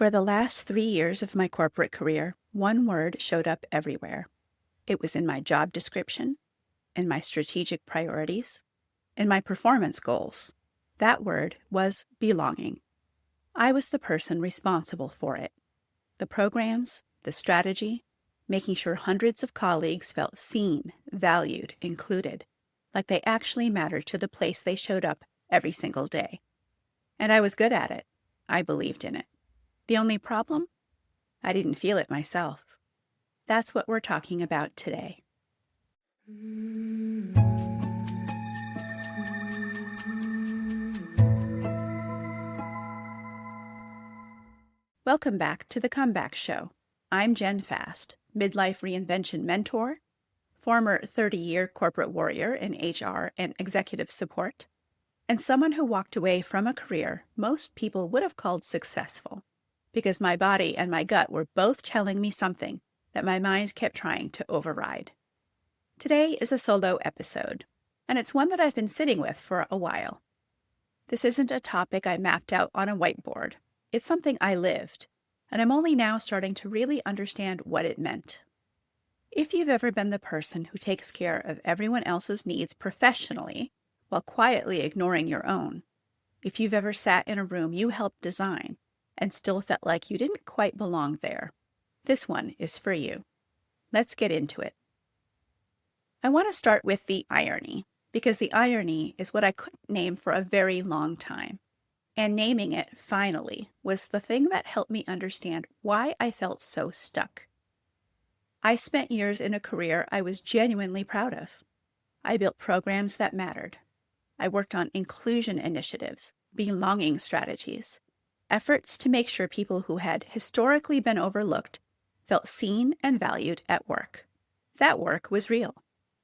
For the last 3 years of my corporate career, one word showed up everywhere. It was in my job description, in my strategic priorities, in my performance goals. That word was belonging. I was the person responsible for it. The programs, the strategy, making sure hundreds of colleagues felt seen, valued, included, like they actually mattered to the place they showed up every single day. And I was good at it. I believed in it. The only problem? I didn't feel it myself. That's what we're talking about today. Welcome back to The Comeback Show. I'm Jenn Fast, midlife reinvention mentor, former 30-year corporate warrior in HR and executive support, and someone who walked away from a career most people would have called successful, because my body and my gut were both telling me something that my mind kept trying to override. Today is a solo episode, and it's one that I've been sitting with for a while. This isn't a topic I mapped out on a whiteboard. It's something I lived, and I'm only now starting to really understand what it meant. If you've ever been the person who takes care of everyone else's needs professionally while quietly ignoring your own, if you've ever sat in a room you helped design and still felt like you didn't quite belong there, this one is for you. Let's get into it. I want to start with the irony, because the irony is what I couldn't name for a very long time. And naming it, finally, was the thing that helped me understand why I felt so stuck. I spent years in a career I was genuinely proud of. I built programs that mattered. I worked on inclusion initiatives, belonging strategies, efforts to make sure people who had historically been overlooked felt seen and valued at work. That work was real.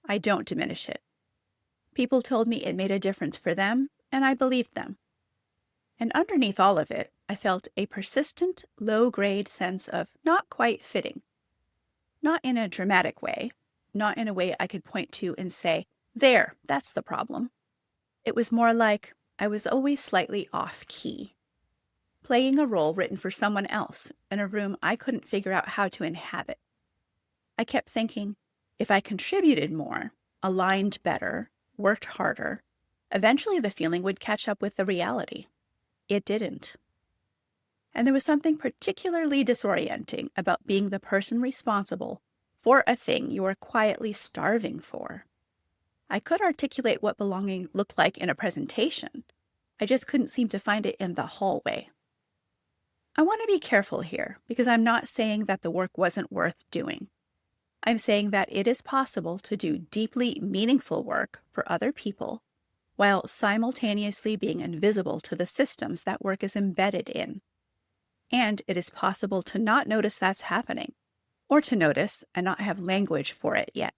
I don't diminish it. People told me it made a difference for them, and I believed them. And underneath all of it, I felt a persistent, low-grade sense of not quite fitting. Not in a dramatic way, not in a way I could point to and say, there, that's the problem. It was more like I was always slightly off-key, playing a role written for someone else in a room I couldn't figure out how to inhabit. I kept thinking, if I contributed more, aligned better, worked harder, eventually the feeling would catch up with the reality. It didn't. And there was something particularly disorienting about being the person responsible for a thing you are quietly starving for. I could articulate what belonging looked like in a presentation. I just couldn't seem to find it in the hallway. I want to be careful here, because I'm not saying that the work wasn't worth doing. I'm saying that it is possible to do deeply meaningful work for other people while simultaneously being invisible to the systems that work is embedded in. And it is possible to not notice that's happening, or to notice and not have language for it yet.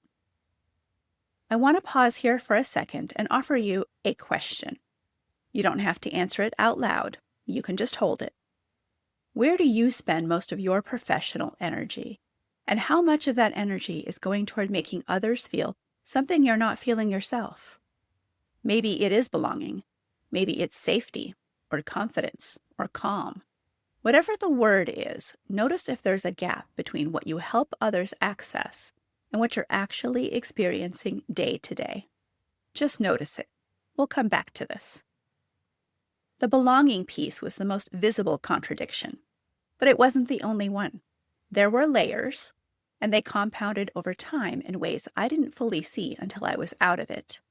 I want to pause here for a second and offer you a question. You don't have to answer it out loud. You can just hold it. Where do you spend most of your professional energy? And how much of that energy is going toward making others feel something you're not feeling yourself? Maybe it is belonging. Maybe it's safety, or confidence, or calm. Whatever the word is, notice if there's a gap between what you help others access and what you're actually experiencing day to day. Just notice it. We'll come back to this. The belonging piece was the most visible contradiction, but it wasn't the only one. There were layers, and they compounded over time in ways I didn't fully see until I was out of it.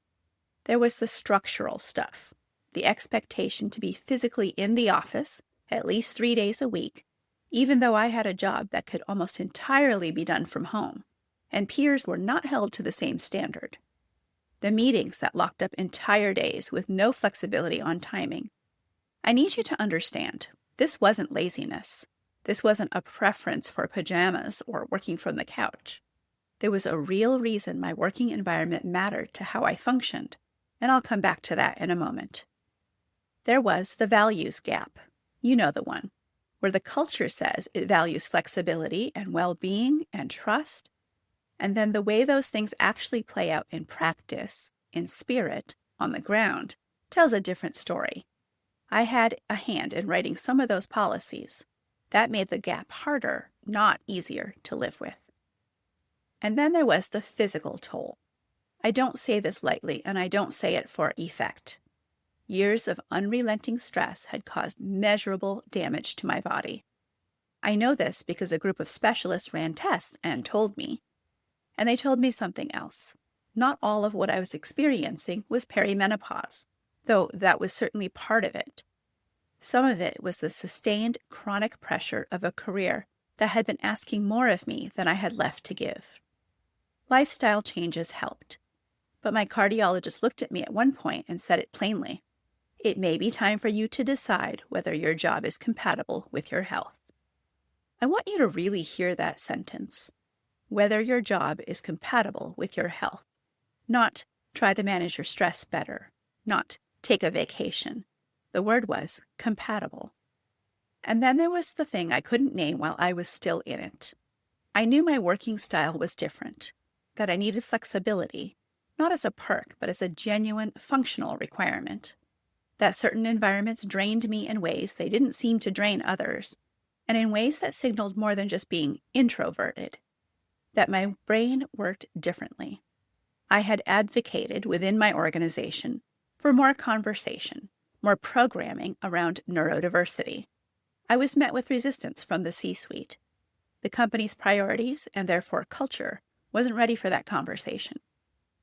There was the structural stuff, the expectation to be physically in the office at least 3 days a week, even though I had a job that could almost entirely be done from home, and peers were not held to the same standard. The meetings that locked up entire days with no flexibility on timing. I need you to understand, this wasn't laziness. This wasn't a preference for pajamas or working from the couch. There was a real reason my working environment mattered to how I functioned, and I'll come back to that in a moment. There was the values gap. You know the one, where the culture says it values flexibility and well-being and trust, and then the way those things actually play out in practice, in spirit, on the ground, tells a different story. I had a hand in writing some of those policies. That made the gap harder, not easier to live with. And then there was the physical toll. I don't say this lightly, and I don't say it for effect. Years of unrelenting stress had caused measurable damage to my body. I know this because a group of specialists ran tests and told me. And they told me something else. Not all of what I was experiencing was perimenopause, though that was certainly part of it. Some of it was the sustained chronic pressure of a career that had been asking more of me than I had left to give. Lifestyle changes helped, but my cardiologist looked at me at one point and said it plainly. It may be time for you to decide whether your job is compatible with your health. I want you to really hear that sentence. Whether your job is compatible with your health. Not try to manage your stress better. Not take a vacation. The word was compatible. And then there was the thing I couldn't name while I was still in it. I knew my working style was different, that I needed flexibility, not as a perk, but as a genuine functional requirement. That certain environments drained me in ways they didn't seem to drain others, and in ways that signaled more than just being introverted. That my brain worked differently. I had advocated within my organization for more conversation, more programming around neurodiversity. I was met with resistance from the C-suite. The company's priorities, and therefore culture, wasn't ready for that conversation,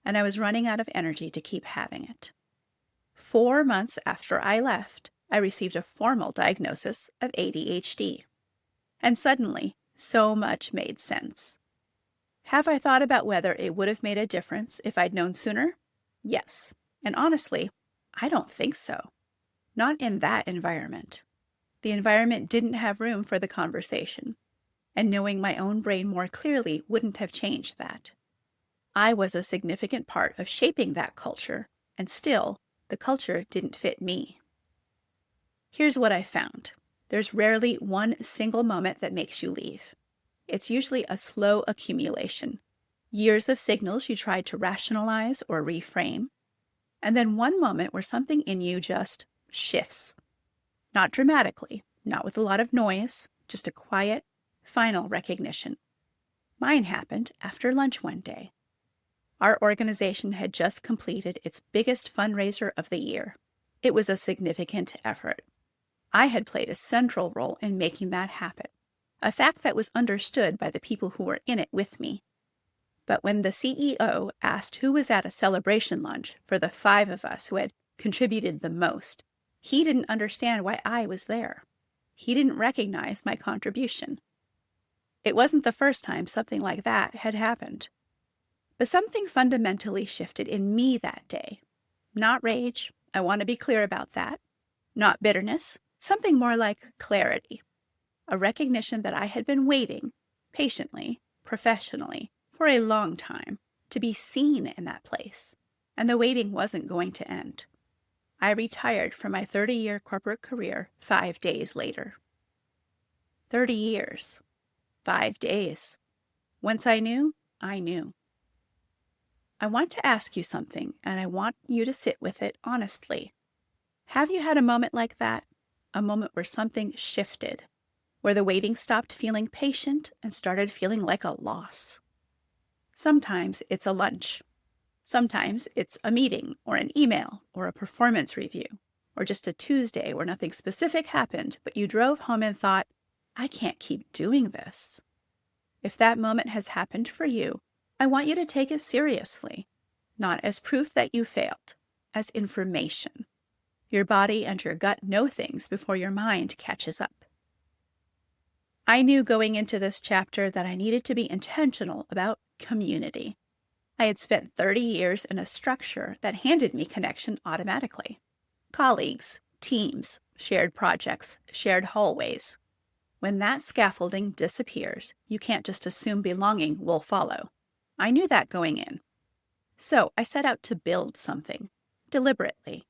and I was running out of energy to keep having it. 4 months after I left, I received a formal diagnosis of ADHD. And suddenly, so much made sense. Have I thought about whether it would have made a difference if I'd known sooner? Yes. And honestly, I don't think so. Not in that environment. The environment didn't have room for the conversation, and knowing my own brain more clearly wouldn't have changed that. I was a significant part of shaping that culture, and still, the culture didn't fit me. Here's what I found. There's rarely one single moment that makes you leave. It's usually a slow accumulation. Years of signals you tried to rationalize or reframe, and then one moment where something in you just shifts. Not dramatically, not with a lot of noise, just a quiet, final recognition. Mine happened after lunch one day. Our organization had just completed its biggest fundraiser of the year. It was a significant effort. I had played a central role in making that happen, a fact that was understood by the people who were in it with me. But when the CEO asked who was at a celebration lunch for the 5 of us who had contributed the most, he didn't understand why I was there. He didn't recognize my contribution. It wasn't the first time something like that had happened. But something fundamentally shifted in me that day. Not rage, I want to be clear about that. Not bitterness, something more like clarity. A recognition that I had been waiting, patiently, professionally, for a long time, to be seen in that place. And the waiting wasn't going to end. I retired from my 30-year corporate career 5 days later. 30 years. 5 days. Once I knew, I knew. I want to ask you something, and I want you to sit with it honestly. Have you had a moment like that? A moment where something shifted, where the waiting stopped feeling patient and started feeling like a loss? Sometimes it's a lunch. Sometimes it's a meeting or an email or a performance review or just a Tuesday where nothing specific happened, but you drove home and thought, I can't keep doing this. If that moment has happened for you, I want you to take it seriously, not as proof that you failed, as information. Your body and your gut know things before your mind catches up. I knew going into this chapter that I needed to be intentional about community. I had spent 30 years in a structure that handed me connection automatically. Colleagues, teams, shared projects, shared hallways. When that scaffolding disappears, you can't just assume belonging will follow. I knew that going in. So I set out to build something, deliberately.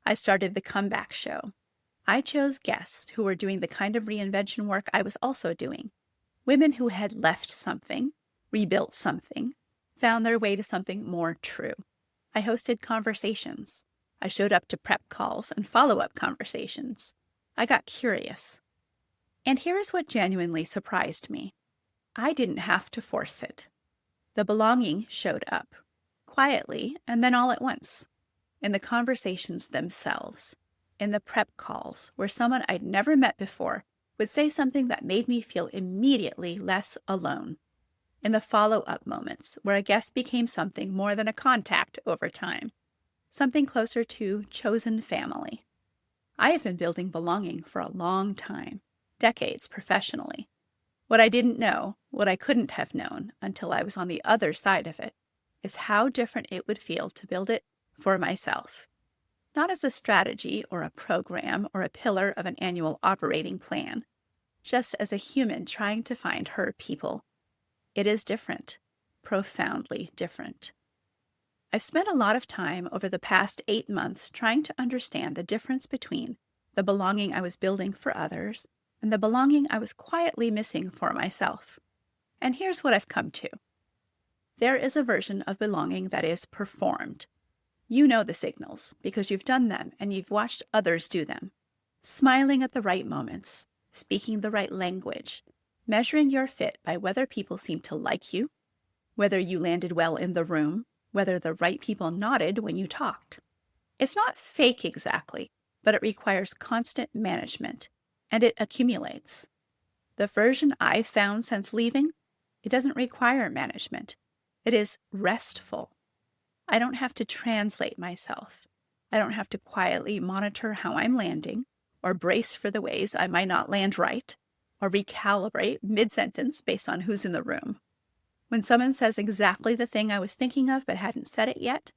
I started the Comeback Show. I chose guests who were doing the kind of reinvention work I was also doing. Women who had left something, rebuilt something, found their way to something more true. I hosted conversations. I showed up to prep calls and follow-up conversations. I got curious. And here's what genuinely surprised me. I didn't have to force it. The belonging showed up, quietly and then all at once, in the conversations themselves, in the prep calls where someone I'd never met before would say something that made me feel immediately less alone, in the follow-up moments where a guest became something more than a contact over time, something closer to chosen family. I have been building belonging for a long time, decades professionally. What I didn't know, what I couldn't have known until I was on the other side of it, is how different it would feel to build it for myself. Not as a strategy or a program or a pillar of an annual operating plan, just as a human trying to find her people. It is different, profoundly different. I've spent a lot of time over the past 8 months trying to understand the difference between the belonging I was building for others and the belonging I was quietly missing for myself. And here's what I've come to. There is a version of belonging that is performed. You know the signals because you've done them and you've watched others do them. Smiling at the right moments, speaking the right language, measuring your fit by whether people seem to like you, whether you landed well in the room, whether the right people nodded when you talked. It's not fake exactly, but it requires constant management, and it accumulates. The version I've found since leaving, it doesn't require management. It is restful. I don't have to translate myself. I don't have to quietly monitor how I'm landing, or brace for the ways I might not land right, or recalibrate mid-sentence based on who's in the room. When someone says exactly the thing I was thinking of but hadn't said it yet,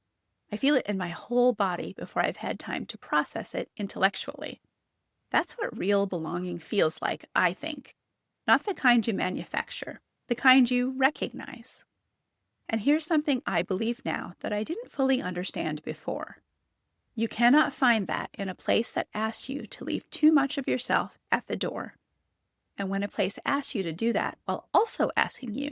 I feel it in my whole body before I've had time to process it intellectually. That's what real belonging feels like, I think. Not the kind you manufacture, the kind you recognize. And here's something I believe now that I didn't fully understand before. You cannot find that in a place that asks you to leave too much of yourself at the door. And when a place asks you to do that while also asking you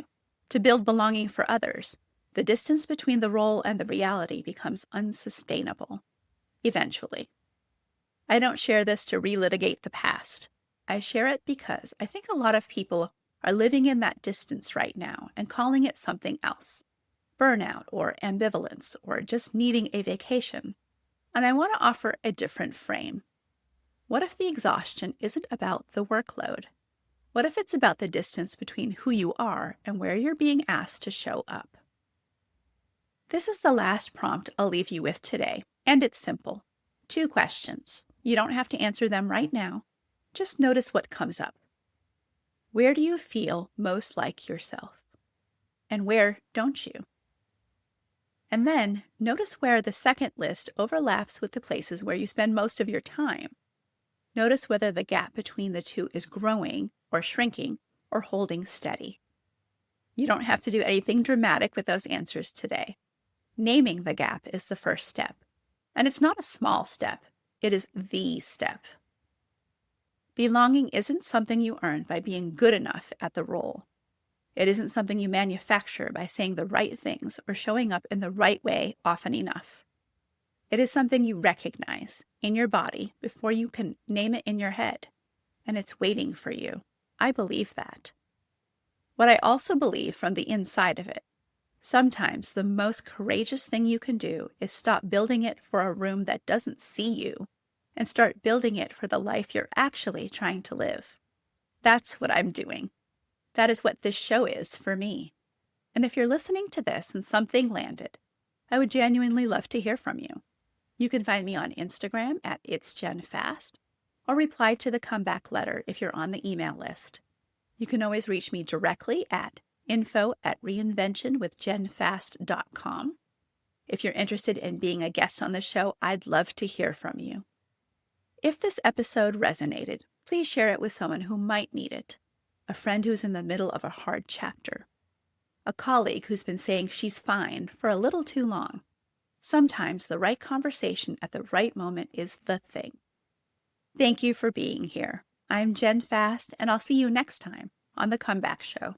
to build belonging for others, the distance between the role and the reality becomes unsustainable. Eventually. I don't share this to relitigate the past. I share it because I think a lot of people are living in that distance right now and calling it something else. Burnout or ambivalence or just needing a vacation. And I want to offer a different frame. What if the exhaustion isn't about the workload? What if it's about the distance between who you are and where you're being asked to show up? This is the last prompt I'll leave you with today, and it's simple. 2 questions. You don't have to answer them right now. Just notice what comes up. Where do you feel most like yourself? And where don't you? And then notice where the second list overlaps with the places where you spend most of your time. Notice whether the gap between the two is growing or shrinking or holding steady. You don't have to do anything dramatic with those answers today. Naming the gap is the first step. And it's not a small step. It is the step. Belonging isn't something you earn by being good enough at the role. It isn't something you manufacture by saying the right things or showing up in the right way often enough. It is something you recognize in your body before you can name it in your head. And it's waiting for you. I believe that. What I also believe from the inside of it, sometimes the most courageous thing you can do is stop building it for a room that doesn't see you and start building it for the life you're actually trying to live. That's what I'm doing. That is what this show is for me. And if you're listening to this and something landed, I would genuinely love to hear from you. You can find me on Instagram at It's Jenn Fast, or reply to the comeback letter if you're on the email list. You can always reach me directly at info@reinventionwithjennfast.com. If you're interested in being a guest on the show, I'd love to hear from you. If this episode resonated, please share it with someone who might need it. A friend who's in the middle of a hard chapter. A colleague who's been saying she's fine for a little too long. Sometimes the right conversation at the right moment is the thing. Thank you for being here. I'm Jenn Fast, and I'll see you next time on The Comeback Show.